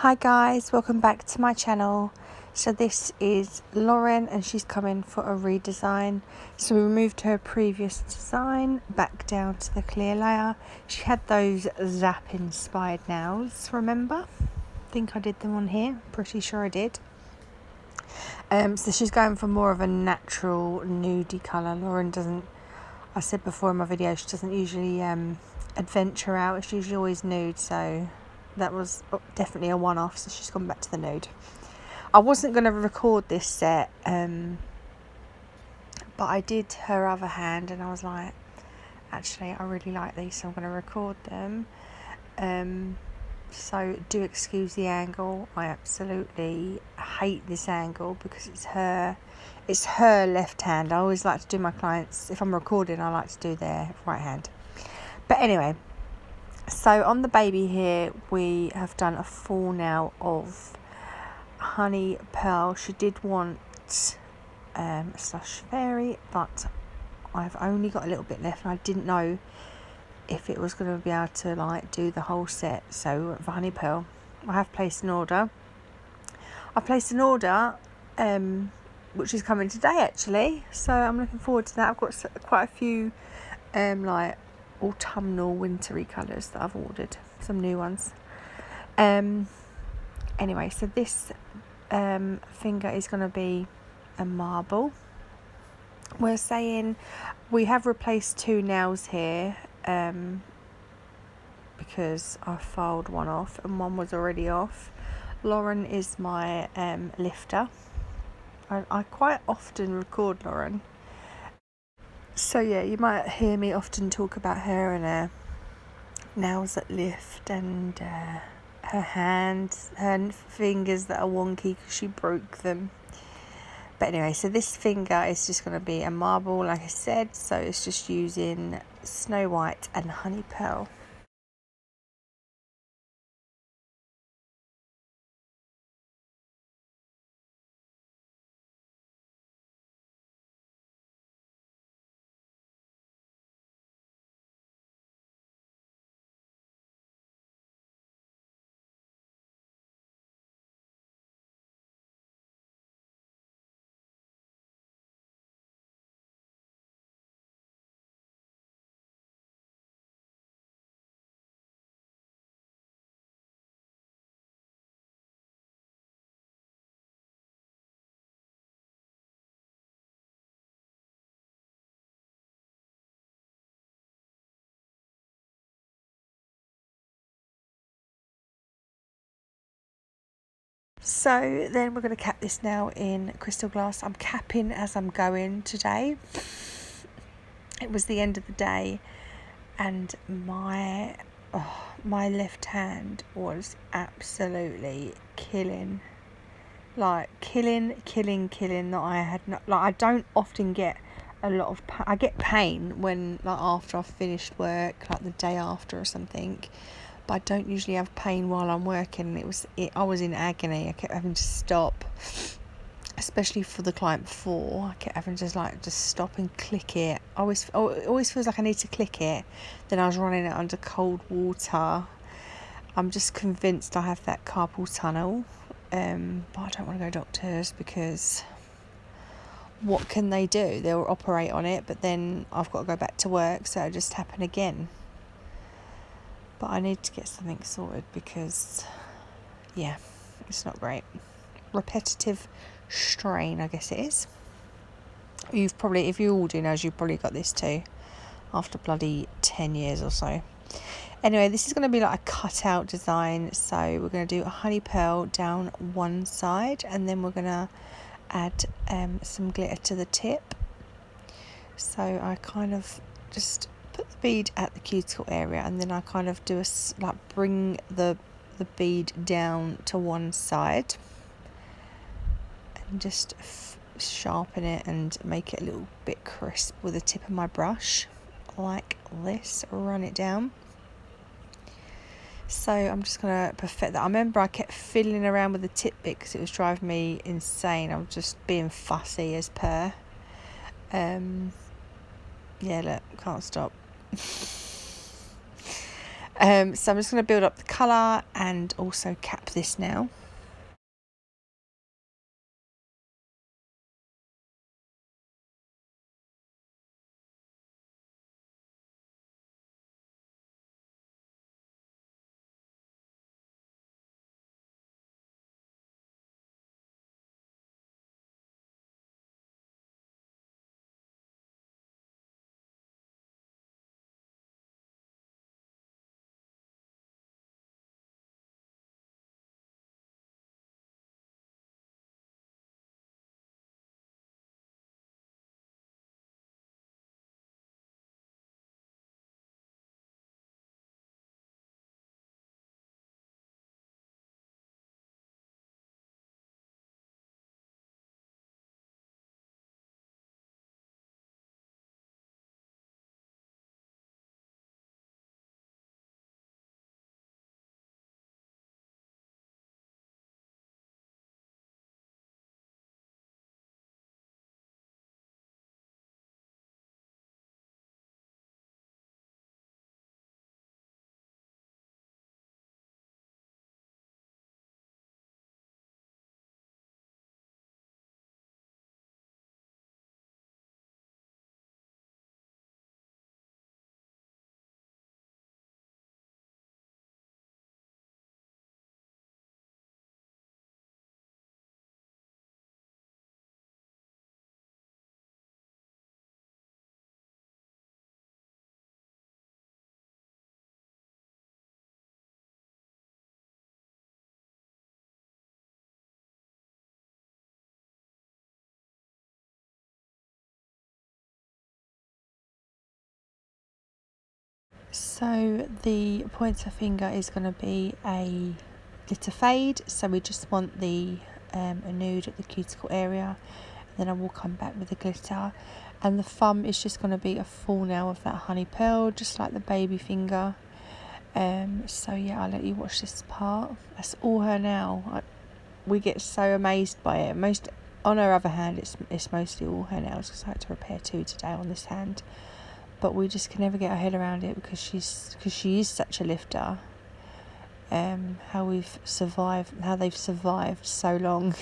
Hi guys, welcome back to my channel. So this is Lauren and she's coming for a redesign. So we removed her previous design back down to the clear layer. She had those Zap inspired nails, remember? I think I did them on here, pretty sure I did. So she's going for more of a natural nudie colour. Lauren doesn't, I said before in my video, she doesn't usually adventure out. It's usually always nude, so that was definitely a one-off, so she's gone back to the nude. I wasn't going to record this set, but I did her other hand and I was like, actually I really like these, so I'm going to record them. So do excuse the angle. I absolutely hate this angle because it's her left hand. I always like to do my clients, if I'm recording, I like to do their right hand. But anyway, so on the baby here we have done a full nail of Honey Pearl. She did want Slush Fairy, but I've only got a little bit left and I didn't know if it was going to be able to like do the whole set. So for Honey Pearl I have placed an order. I placed an order which is coming today actually, so I'm looking forward to that. I've got quite a few like autumnal wintry colours that I've ordered, some new ones. Anyway, so this finger is going to be a marble. We're saying we have replaced two nails here because I filed one off and one was already off. Lauren is my lifter. I quite often record Lauren, so yeah, you might hear me often talk about her and her nails that lift and her hands, her fingers that are wonky because she broke them. But anyway, so this finger is just going to be a marble, like I said, so it's just using Snow White and Honey Pearl. So then we're going to cap this now in crystal glass. I'm capping as I'm going today. It was the end of the day and my left hand was absolutely killing. Like killing that I had not, like I don't often get a lot of I get pain when like after I've finished work, like the day after or something, but I don't usually have pain while I'm working. I was in agony. I kept having to stop, especially for the client before. I kept having to just stop and click it. It always feels like I need to click it. Then I was running it under cold water. I'm just convinced I have that carpal tunnel, but I don't want to go doctors because what can they do? They'll operate on it, but then I've got to go back to work, so it'll just happen again. But I need to get something sorted because, yeah, it's not great. Repetitive strain, I guess it is. You've probably, if you all do nails, you've probably got this too, after bloody 10 years or so. Anyway, this is going to be like a cutout design, so we're going to do a Honey Pearl down one side, and then we're going to add some glitter to the tip. So I kind of just put the bead at the cuticle area, and then I kind of do bring the bead down to one side and just sharpen it and make it a little bit crisp with the tip of my brush, like this. Run it down. So I'm just going to perfect that. I remember I kept fiddling around with the tip bit because it was driving me insane. I was just being fussy as per. Yeah, look, can't stop. So I'm just going to build up the colour and also cap this now. So the pointer finger is going to be a glitter fade, so we just want the a nude at the cuticle area, and then I will come back with the glitter. And the thumb is just going to be a full nail of that honey pearl, just like the baby finger. So yeah, I'll let you watch this part. That's all her nail. We get so amazed by it. On her other hand, it's mostly all her nails, because I had to repair 2 today on this hand. But we just can never get our head around it, because she is such a lifter. How they've survived so long.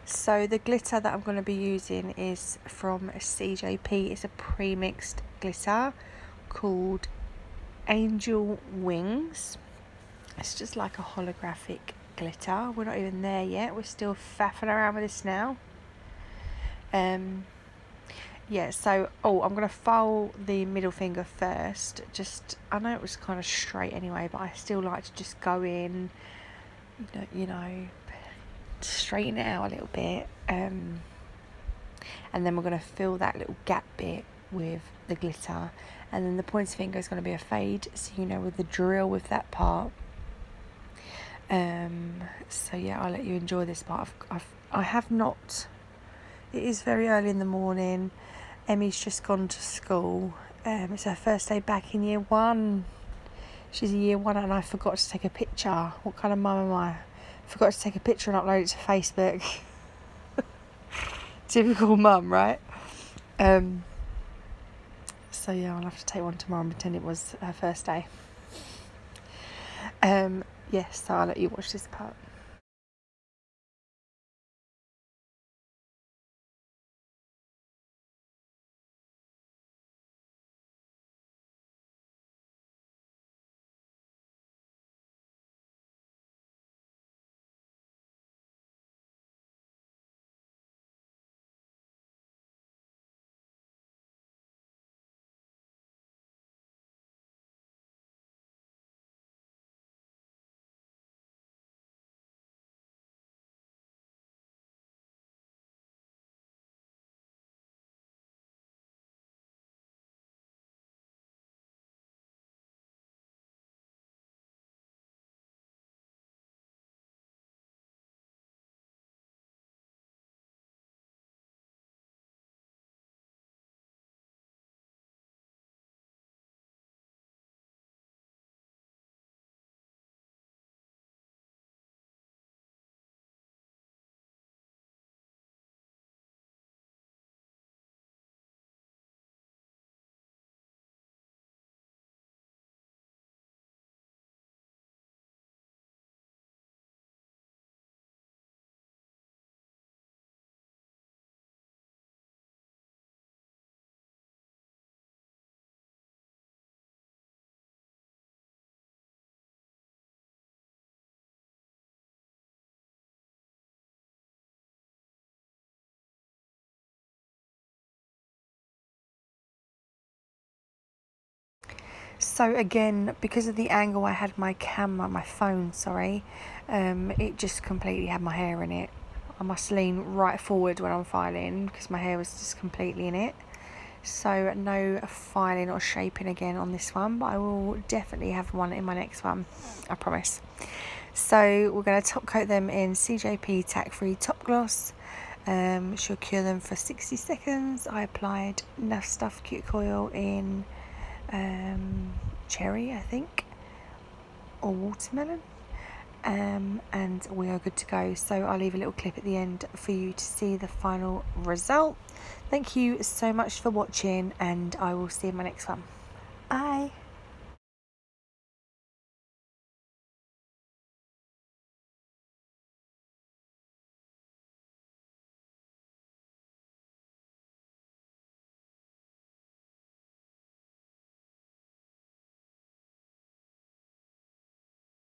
So the glitter that I'm going to be using is from CJP. It's a pre-mixed glitter called Angel Wings. It's just like a holographic glitter. We're not even there yet. We're still faffing around with this now. Yeah, so I'm going to file the middle finger first. I know it was kind of straight anyway, but I still like to just go in, you know, straighten it out a little bit, and then we're going to fill that little gap bit with the glitter, and then the pointer finger is going to be a fade, so with the drill with that part. So yeah, I'll let you enjoy this part. I have not. It is very early in the morning. Emmy's just gone to school. It's her first day back in year 1. She's a year 1, and I forgot to take a picture. What kind of mum am I? Forgot to take a picture and upload it to Facebook. Typical mum, right? So yeah, I'll have to take one tomorrow and pretend it was her first day. Yes, so I'll let you watch this part. So again, because of the angle I had my phone, it just completely had my hair in it. I must lean right forward when I'm filing because my hair was just completely in it. So no filing or shaping again on this one, but I will definitely have one in my next one, I promise. So we're going to top coat them in CJP Tack Free Top Gloss. She'll cure them for 60 seconds. I applied NAFF Stuff Cuticle Oil in cherry, I think, or watermelon, and we are good to go. So I'll leave a little clip at the end for you to see the final result. Thank you so much for watching, and I will see you in my next one. Bye.